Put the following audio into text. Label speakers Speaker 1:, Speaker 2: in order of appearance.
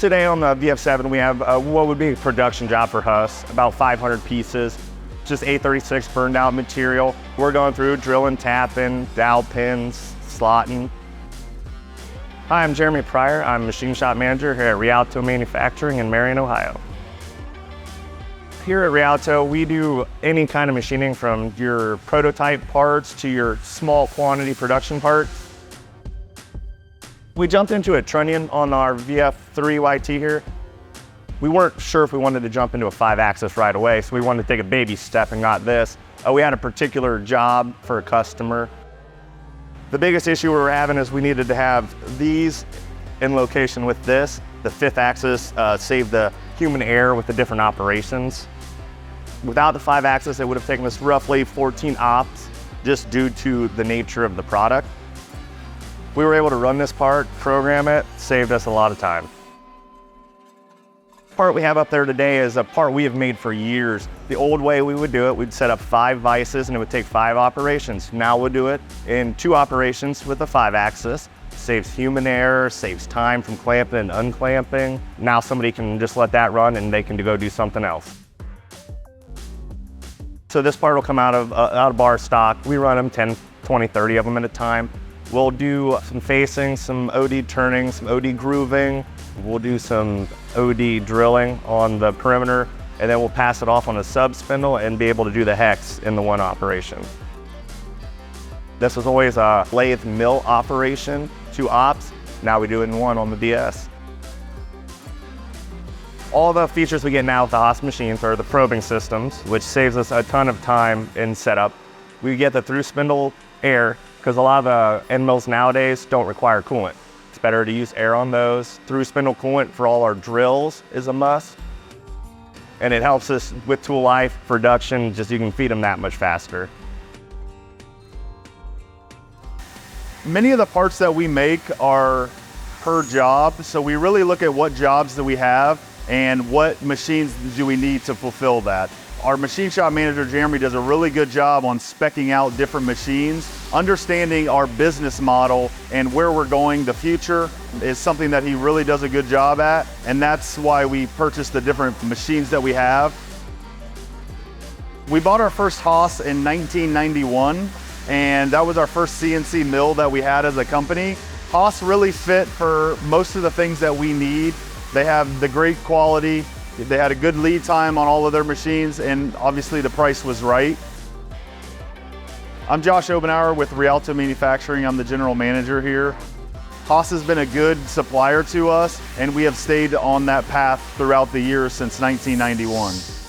Speaker 1: Today on the VF7, we have what would be a production job for Haas, about 500 pieces, just A36 burned out material. We're going through drilling, tapping, dowel pins, slotting. Hi, I'm Jeremy Pryor. I'm machine shop manager here at Rialto Manufacturing in Marion, Ohio. Here at Rialto, we do any kind of machining from your prototype parts to your small quantity production parts. We jumped into a trunnion on our VF3YT here. We weren't sure if we wanted to jump into a 5-axis right away, so we wanted to take a baby step and got this. We had a particular job for a customer. The biggest issue we were having is we needed to have these in location with this. The 5th axis saved the human error with the different operations. Without the 5-axis, it would have taken us roughly 14 ops just due to the nature of the product. We were able to run this part, program it, saved us a lot of time. The part we have up there today is a part we have made for years. The old way we would do it, we'd set up 5 vices and it would take 5 operations. Now we'll do it in 2 operations with a 5-axis. Saves human error, saves time from clamping and unclamping. Now somebody can just let that run and they can go do something else. So this part will come out of bar stock. We run them 10, 20, 30 of them at a time. We'll do some facing, some OD turning, some OD grooving. We'll do some OD drilling on the perimeter, and then we'll pass it off on a sub spindle and be able to do the hex in the one operation. This was always a lathe mill operation, 2 ops. Now we do it in 1 on the DS. All the features we get now with the Haas machines are the probing systems, which saves us a ton of time in setup. We get the through spindle air, because a lot of the end mills nowadays don't require coolant. It's better to use air on those. Through spindle coolant for all our drills is a must. And it helps us with tool life, production, just you can feed them that much faster.
Speaker 2: Many of the parts that we make are per job, so we really look at what jobs do we have and what machines do we need to fulfill that. Our machine shop manager, Jeremy, does a really good job on speccing out different machines. Understanding our business model and where we're going, the future, is something that he really does a good job at, and that's why we purchased the different machines that we have. We bought our first Haas in 1991, and that was our first CNC mill that we had as a company. Haas really fit for most of the things that we need. They have the great quality. They had a good lead time on all of their machines, and obviously the price was right. I'm Josh Obenour with Rialto Manufacturing. I'm the general manager here. Haas has been a good supplier to us, and we have stayed on that path throughout the years since 1991.